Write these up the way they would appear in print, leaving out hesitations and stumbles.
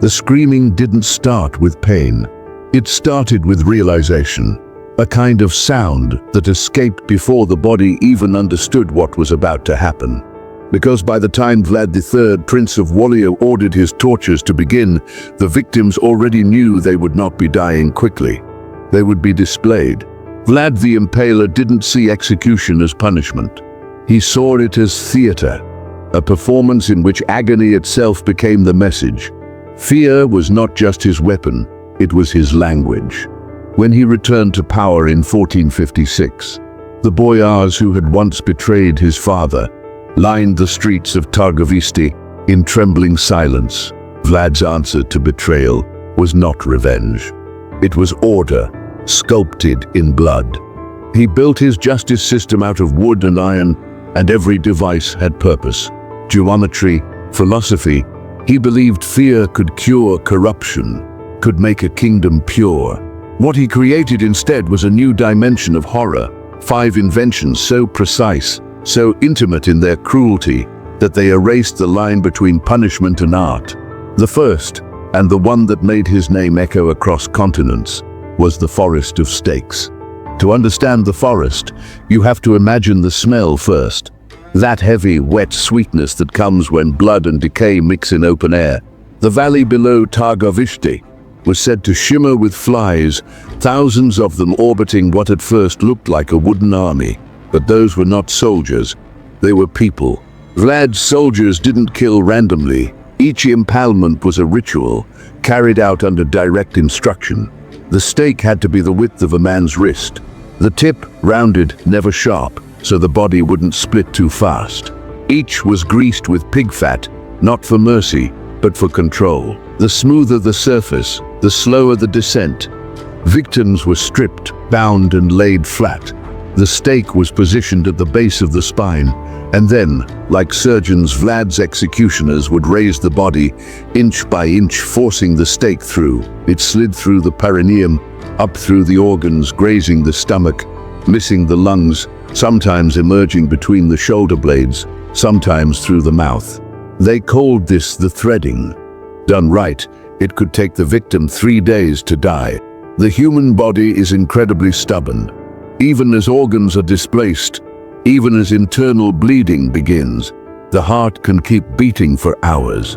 The screaming didn't start with pain. It started with realization, a kind of sound that escaped before the body even understood what was about to happen. Because by the time Vlad III, Prince of Wallachia, ordered his tortures to begin, the victims already knew they would not be dying quickly. They would be displayed. Vlad the Impaler didn't see execution as punishment. He saw it as theater, a performance in which agony itself became the message. Fear was not just his weapon, it was his language. When he returned to power in 1456, the boyars who had once betrayed his father lined the streets of Targovisti in trembling silence. Vlad's answer to betrayal was not revenge. It was order, sculpted in blood. He built his justice system out of wood and iron, and every device had purpose. Geometry, philosophy. He believed fear could cure corruption, could make a kingdom pure. What he created instead was a new dimension of horror, 5 inventions so precise, so intimate in their cruelty, that they erased the line between punishment and art. The first, and the one that made his name echo across continents, was the forest of stakes. To understand the forest, you have to imagine the smell first. That heavy, wet sweetness that comes when blood and decay mix in open air. The valley below Targovisti was said to shimmer with flies, thousands of them orbiting what at first looked like a wooden army. But those were not soldiers, they were people. Vlad's soldiers didn't kill randomly. Each impalement was a ritual, carried out under direct instruction. The stake had to be the width of a man's wrist. The tip rounded, never sharp, so the body wouldn't split too fast. Each was greased with pig fat, not for mercy, but for control. The smoother the surface, the slower the descent. Victims were stripped, bound, and laid flat. The stake was positioned at the base of the spine, and then, like surgeons, Vlad's executioners would raise the body, inch by inch, forcing the stake through. It slid through the perineum, up through the organs, grazing the stomach, missing the lungs, sometimes emerging between the shoulder blades, sometimes through the mouth. They called this the threading. Done right, it could take the victim 3 days to die. The human body is incredibly stubborn. Even as organs are displaced, even as internal bleeding begins, the heart can keep beating for hours.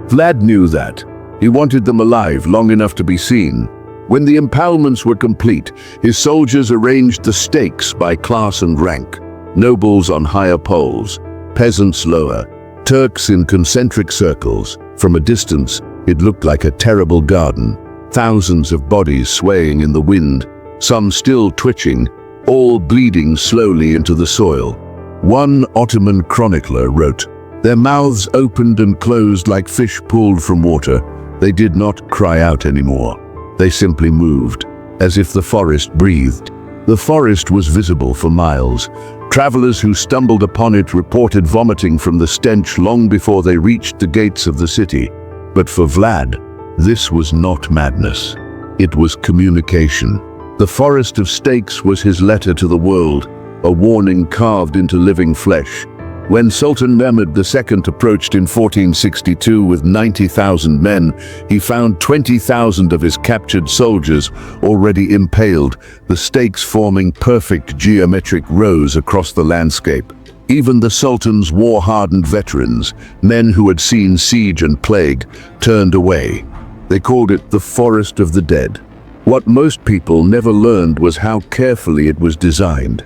Vlad knew that. He wanted them alive long enough to be seen. When the impalements were complete, his soldiers arranged the stakes by class and rank. Nobles on higher poles, peasants lower, Turks in concentric circles. From a distance, it looked like a terrible garden. Thousands of bodies swaying in the wind, some still twitching, all bleeding slowly into the soil. One Ottoman chronicler wrote, "Their mouths opened and closed like fish pulled from water. They did not cry out anymore. They simply moved, as if the forest breathed." The forest was visible for miles. Travelers who stumbled upon it reported vomiting from the stench long before they reached the gates of the city. But for Vlad, this was not madness. It was communication. The forest of stakes was his letter to the world, a warning carved into living flesh. When Sultan Mehmed II approached in 1462 with 90,000 men, he found 20,000 of his captured soldiers already impaled, the stakes forming perfect geometric rows across the landscape. Even the Sultan's war-hardened veterans, men who had seen siege and plague, turned away. They called it the Forest of the Dead. What most people never learned was how carefully it was designed.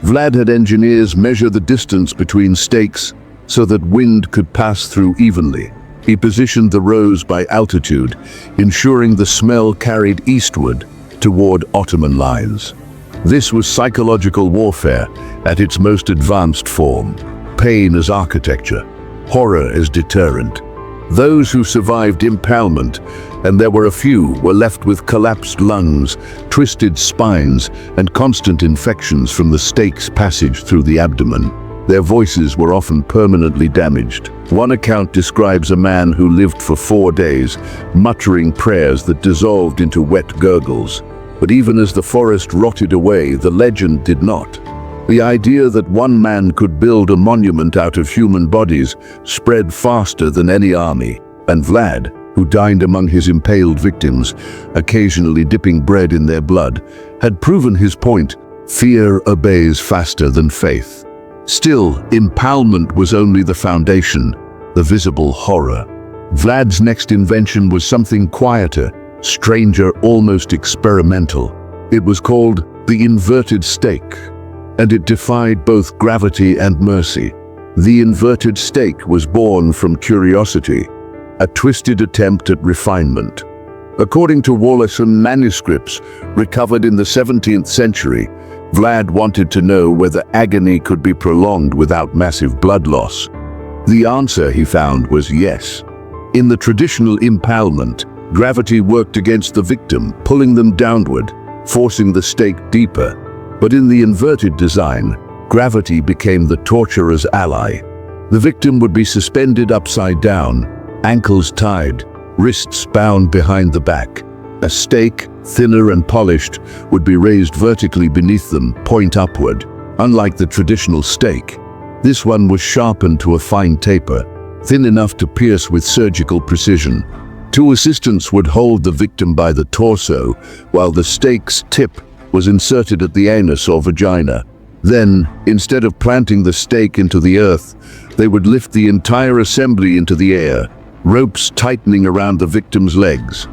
Vlad had engineers measure the distance between stakes so that wind could pass through evenly. He positioned the rows by altitude, ensuring the smell carried eastward toward Ottoman lines. This was psychological warfare at its most advanced form. Pain as architecture, horror as deterrent. Those who survived impalement, and there were a few, were left with collapsed lungs, twisted spines, and constant infections from the stake's passage through the abdomen. Their voices were often permanently damaged. One account describes a man who lived for 4 days, muttering prayers that dissolved into wet gurgles. But even as the forest rotted away, the legend did not. The idea that one man could build a monument out of human bodies spread faster than any army, and Vlad, who dined among his impaled victims, occasionally dipping bread in their blood, had proven his point: fear obeys faster than faith. Still, impalement was only the foundation, the visible horror. Vlad's next invention was something quieter, stranger, almost experimental. It was called the inverted stake, and it defied both gravity and mercy. The inverted stake was born from curiosity, a twisted attempt at refinement. According to Wallace manuscripts recovered in the 17th century, Vlad wanted to know whether agony could be prolonged without massive blood loss. The answer, he found, was yes. In the traditional impalement, gravity worked against the victim, pulling them downward, forcing the stake deeper. But in the inverted design, gravity became the torturer's ally. The victim would be suspended upside down, ankles tied, wrists bound behind the back. A stake, thinner and polished, would be raised vertically beneath them, point upward. Unlike the traditional stake, this one was sharpened to a fine taper, thin enough to pierce with surgical precision. Two assistants would hold the victim by the torso, while the stake's tip was inserted at the anus or vagina. Then, instead of planting the stake into the earth, they would lift the entire assembly into the air, ropes tightening around the victim's legs.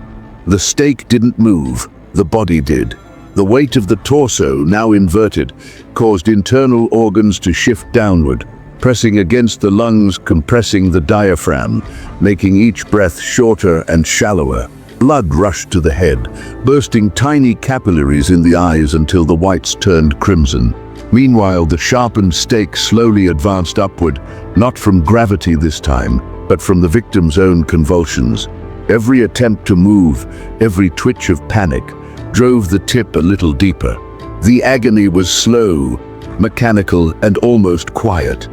The stake didn't move, the body did. The weight of the torso, now inverted, caused internal organs to shift downward, pressing against the lungs, compressing the diaphragm, making each breath shorter and shallower. Blood rushed to the head, bursting tiny capillaries in the eyes until the whites turned crimson. Meanwhile, the sharpened stake slowly advanced upward, not from gravity this time, but from the victim's own convulsions. Every attempt to move, every twitch of panic, drove the tip a little deeper. The agony was slow, mechanical, and almost quiet.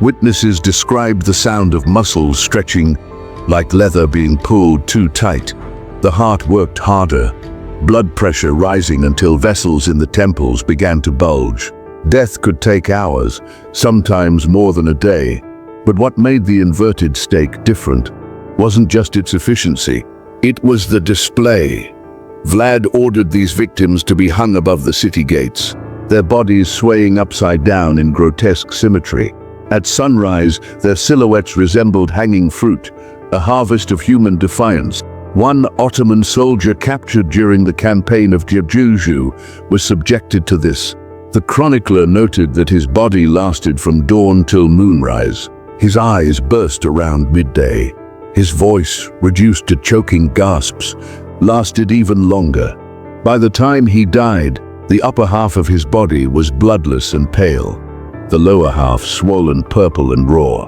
Witnesses described the sound of muscles stretching, like leather being pulled too tight. The heart worked harder, blood pressure rising until vessels in the temples began to bulge. Death could take hours, sometimes more than a day. But what made the inverted stake different wasn't just its efficiency, it was the display. Vlad ordered these victims to be hung above the city gates, their bodies swaying upside down in grotesque symmetry. At sunrise, their silhouettes resembled hanging fruit, a harvest of human defiance. One Ottoman soldier captured during the campaign of Djibouti was subjected to this. The chronicler noted that his body lasted from dawn till moonrise. His eyes burst around midday. His voice, reduced to choking gasps, lasted even longer. By the time he died, the upper half of his body was bloodless and pale, the lower half swollen purple and raw.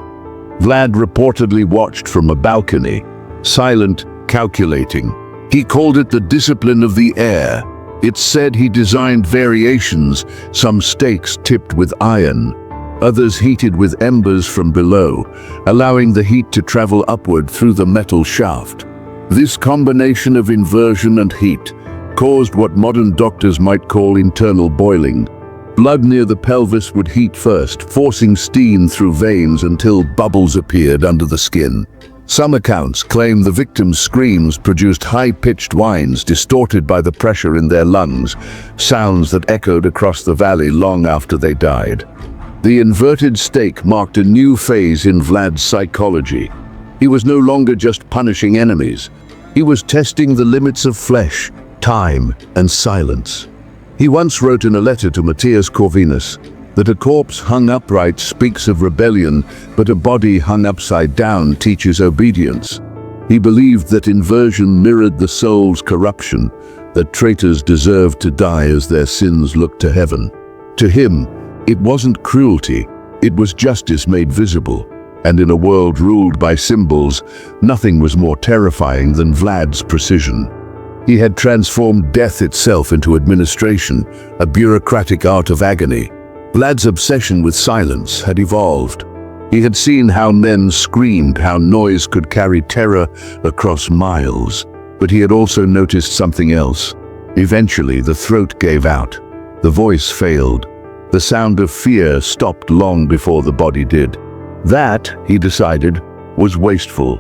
Vlad reportedly watched from a balcony, silent, calculating. He called it the discipline of the air. It's said he designed variations, some stakes tipped with iron, others heated with embers from below, allowing the heat to travel upward through the metal shaft. This combination of inversion and heat caused what modern doctors might call internal boiling. Blood near the pelvis would heat first, forcing steam through veins until bubbles appeared under the skin. Some accounts claim the victims' screams produced high-pitched whines distorted by the pressure in their lungs, sounds that echoed across the valley long after they died. The inverted stake marked a new phase in Vlad's psychology. He was no longer just punishing enemies. He was testing the limits of flesh, time, and silence. He once wrote in a letter to Matthias Corvinus that a corpse hung upright speaks of rebellion, but a body hung upside down teaches obedience. He believed that inversion mirrored the soul's corruption, that traitors deserved to die as their sins looked to heaven. To him, it wasn't cruelty, it was justice made visible. And in a world ruled by symbols, nothing was more terrifying than Vlad's precision. He had transformed death itself into administration, a bureaucratic art of agony. Vlad's obsession with silence had evolved. He had seen how men screamed, how noise could carry terror across miles. But he had also noticed something else. Eventually, the throat gave out. The voice failed. The sound of fear stopped long before the body did. That, he decided, was wasteful.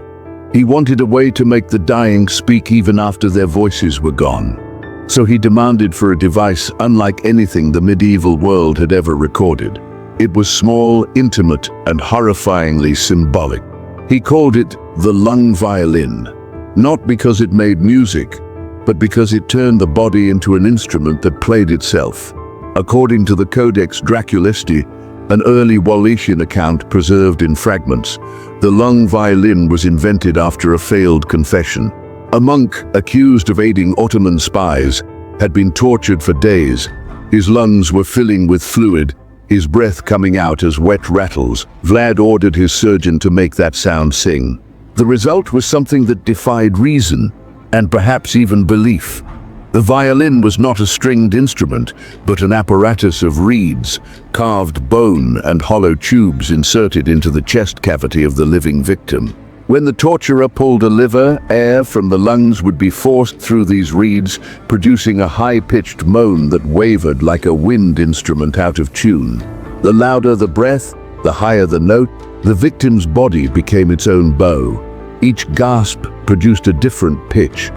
He wanted a way to make the dying speak even after their voices were gone. So he demanded for a device unlike anything the medieval world had ever recorded. It was small, intimate, and horrifyingly symbolic. He called it the lung violin, not because it made music, but because it turned the body into an instrument that played itself. According to the Codex Draculisti, an early Wallachian account preserved in fragments, the lung violin was invented after a failed confession. A monk accused of aiding Ottoman spies had been tortured for days. His lungs were filling with fluid, his breath coming out as wet rattles. Vlad ordered his surgeon to make that sound sing. The result was something that defied reason, and perhaps even belief. The violin was not a stringed instrument, but an apparatus of reeds, carved bone, and hollow tubes inserted into the chest cavity of the living victim. When the torturer pulled a lever, air from the lungs would be forced through these reeds, producing a high-pitched moan that wavered like a wind instrument out of tune. The louder the breath, the higher the note, the victim's body became its own bow. Each gasp produced a different pitch.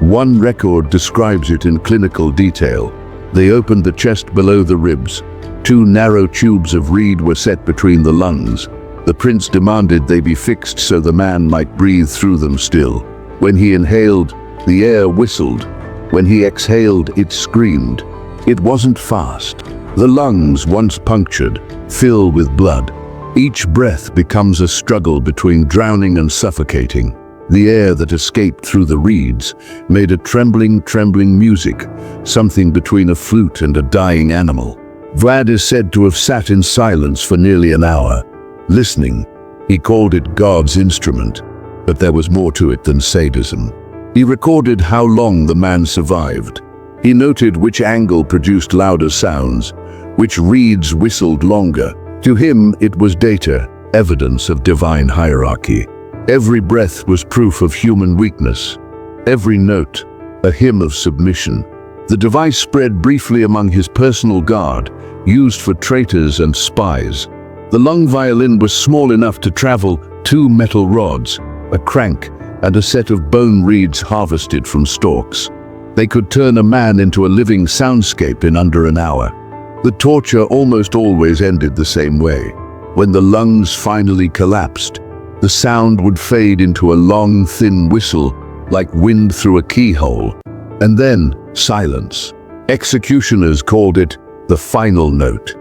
One record describes it in clinical detail. They opened the chest below the ribs. 2 narrow tubes of reed were set between the lungs. The prince demanded they be fixed so the man might breathe through them still. When he inhaled, the air whistled. When he exhaled, it screamed. It wasn't fast. The lungs, once punctured, fill with blood. Each breath becomes a struggle between drowning and suffocating. The air that escaped through the reeds made a trembling music, something between a flute and a dying animal. Vlad is said to have sat in silence for nearly an hour, listening. He called it God's instrument, but there was more to it than sadism. He recorded how long the man survived. He noted which angle produced louder sounds, which reeds whistled longer. To him, it was data, evidence of divine hierarchy. Every breath was proof of human weakness. Every note, a hymn of submission. The device spread briefly among his personal guard, used for traitors and spies. The lung violin was small enough to travel 2 metal rods, a crank, and a set of bone reeds harvested from stalks. They could turn a man into a living soundscape in under an hour. The torture almost always ended the same way. When the lungs finally collapsed, the sound would fade into a long, thin whistle, like wind through a keyhole. And then, silence. Executioners called it the final note.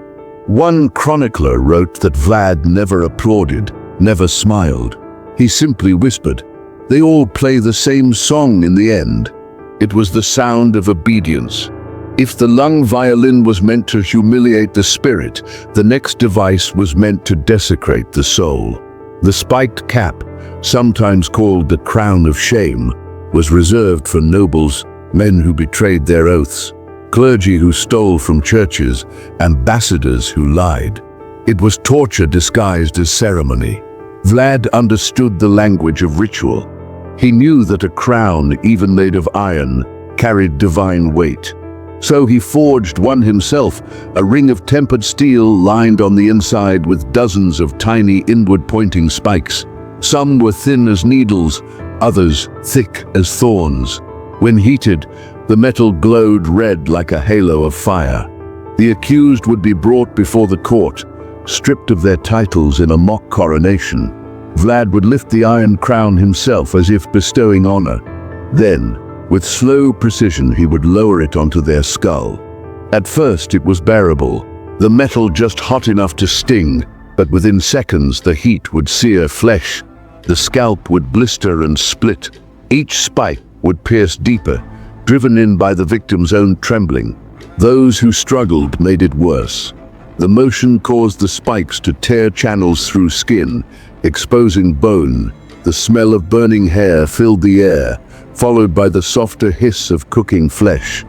One chronicler wrote that Vlad never applauded, never smiled. He simply whispered, "They all play the same song in the end." It was the sound of obedience. If the lung violin was meant to humiliate the spirit, the next device was meant to desecrate the soul. The spiked cap, sometimes called the crown of shame, was reserved for nobles, men who betrayed their oaths, clergy who stole from churches, ambassadors who lied. It was torture disguised as ceremony. Vlad understood the language of ritual. He knew that a crown, even made of iron, carried divine weight. So he forged one himself, a ring of tempered steel lined on the inside with dozens of tiny inward-pointing spikes. Some were thin as needles, others thick as thorns. When heated, the metal glowed red like a halo of fire. The accused would be brought before the court, stripped of their titles in a mock coronation. Vlad would lift the iron crown himself as if bestowing honor. Then, with slow precision, he would lower it onto their skull. At first it was bearable, the metal just hot enough to sting, but within seconds the heat would sear flesh. The scalp would blister and split. Each spike would pierce deeper, driven in by the victim's own trembling. Those who struggled made it worse. The motion caused the spikes to tear channels through skin, exposing bone. The smell of burning hair filled the air, followed by the softer hiss of cooking flesh.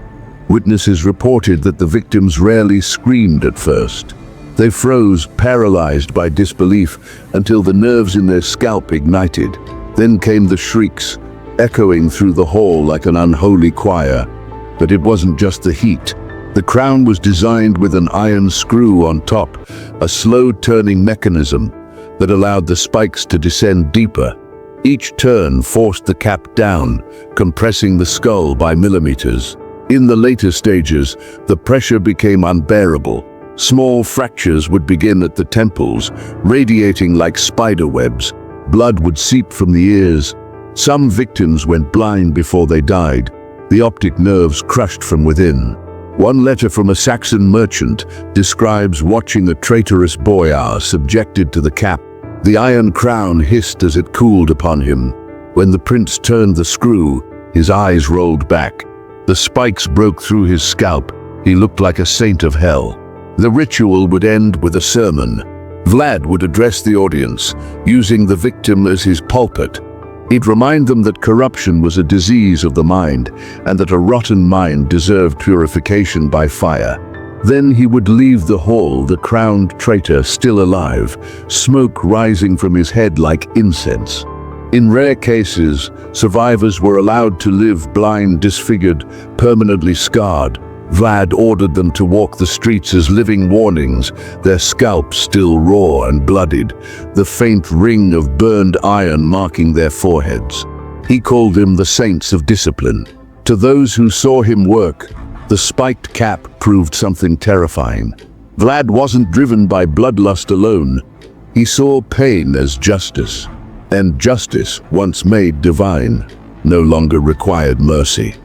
Witnesses reported that the victims rarely screamed at first. They froze, paralyzed by disbelief, until the nerves in their scalp ignited. Then came the shrieks, echoing through the hall like an unholy choir. But it wasn't just the heat. The crown was designed with an iron screw on top, a slow-turning mechanism that allowed the spikes to descend deeper. Each turn forced the cap down, compressing the skull by millimeters. In the later stages, the pressure became unbearable. Small fractures would begin at the temples, radiating like spider webs. Blood would seep from the ears. Some victims went blind before they died, the optic nerves crushed from within. One letter from a Saxon merchant describes watching a traitorous boyar subjected to the cap. The iron crown hissed as it cooled upon him. When the prince turned the screw, his eyes rolled back. The spikes broke through his scalp. He looked like a saint of hell. The ritual would end with a sermon. Vlad would address the audience, using the victim as his pulpit. He'd remind them that corruption was a disease of the mind, and that a rotten mind deserved purification by fire. Then he would leave the hall, the crowned traitor still alive, smoke rising from his head like incense. In rare cases, survivors were allowed to live blind, disfigured, permanently scarred. Vlad ordered them to walk the streets as living warnings, their scalps still raw and bloodied, the faint ring of burned iron marking their foreheads. He called them the saints of discipline. To those who saw him work, the spiked cap proved something terrifying. Vlad wasn't driven by bloodlust alone. He saw pain as justice. And justice, once made divine, no longer required mercy.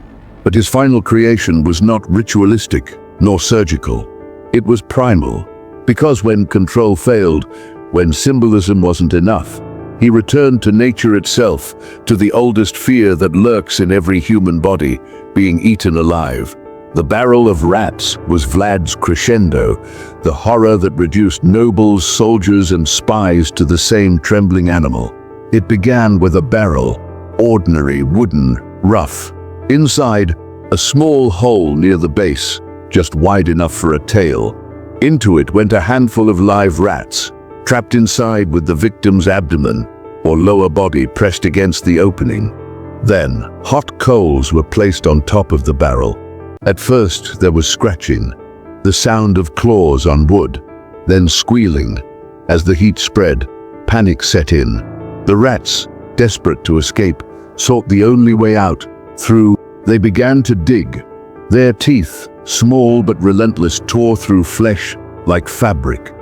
But his final creation was not ritualistic nor surgical. It was primal, because when control failed, when symbolism wasn't enough, he returned to nature itself, to the oldest fear that lurks in every human body, being eaten alive. The barrel of rats was Vlad's crescendo, the horror that reduced nobles, soldiers, and spies to the same trembling animal. It began with a barrel, ordinary, wooden, rough. Inside, a small hole near the base, just wide enough for a tail. Into it went a handful of live rats, trapped inside with the victim's abdomen or lower body pressed against the opening. Then, hot coals were placed on top of the barrel. At first, there was scratching, the sound of claws on wood, then squealing. As the heat spread, panic set in. The rats, desperate to escape, sought the only way out, through. They began to dig. Their teeth, small but relentless, tore through flesh like fabric.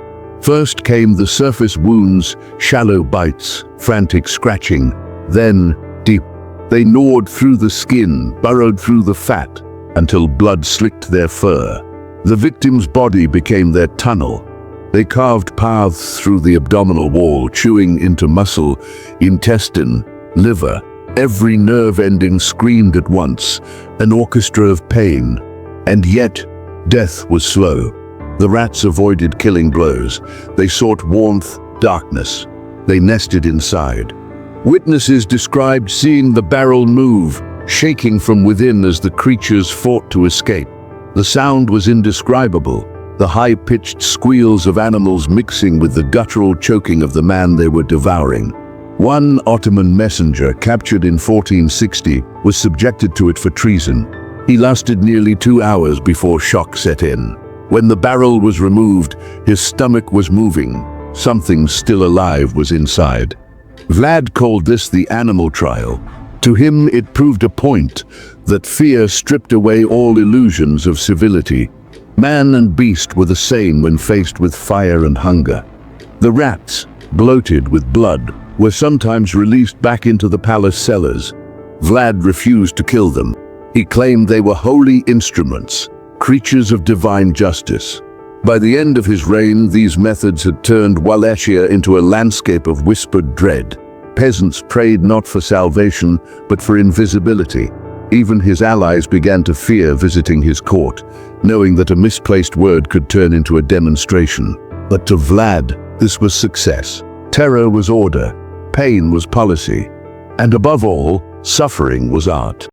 First came the surface wounds, shallow bites, frantic scratching. Then, deep. They gnawed through the skin, burrowed through the fat, until blood slicked their fur. The victim's body became their tunnel. They carved paths through the abdominal wall, chewing into muscle, intestine, liver. Every nerve ending screamed at once, an orchestra of pain. And yet, death was slow. The rats avoided killing blows. They sought warmth, darkness. They nested inside. Witnesses described seeing the barrel move, shaking from within as the creatures fought to escape. The sound was indescribable, the high-pitched squeals of animals mixing with the guttural choking of the man they were devouring. One Ottoman messenger, captured in 1460, was subjected to it for treason. He lasted nearly 2 hours before shock set in. When the barrel was removed, his stomach was moving. Something still alive was inside. Vlad called this the animal trial. To him, it proved a point that fear stripped away all illusions of civility. Man and beast were the same when faced with fire and hunger. The rats, bloated with blood, were sometimes released back into the palace cellars. Vlad refused to kill them. He claimed they were holy instruments, creatures of divine justice. By the end of his reign, these methods had turned Wallachia into a landscape of whispered dread. Peasants prayed not for salvation, but for invisibility. Even his allies began to fear visiting his court, knowing that a misplaced word could turn into a demonstration. But to Vlad, this was success. Terror was order, pain was policy, and above all, suffering was art.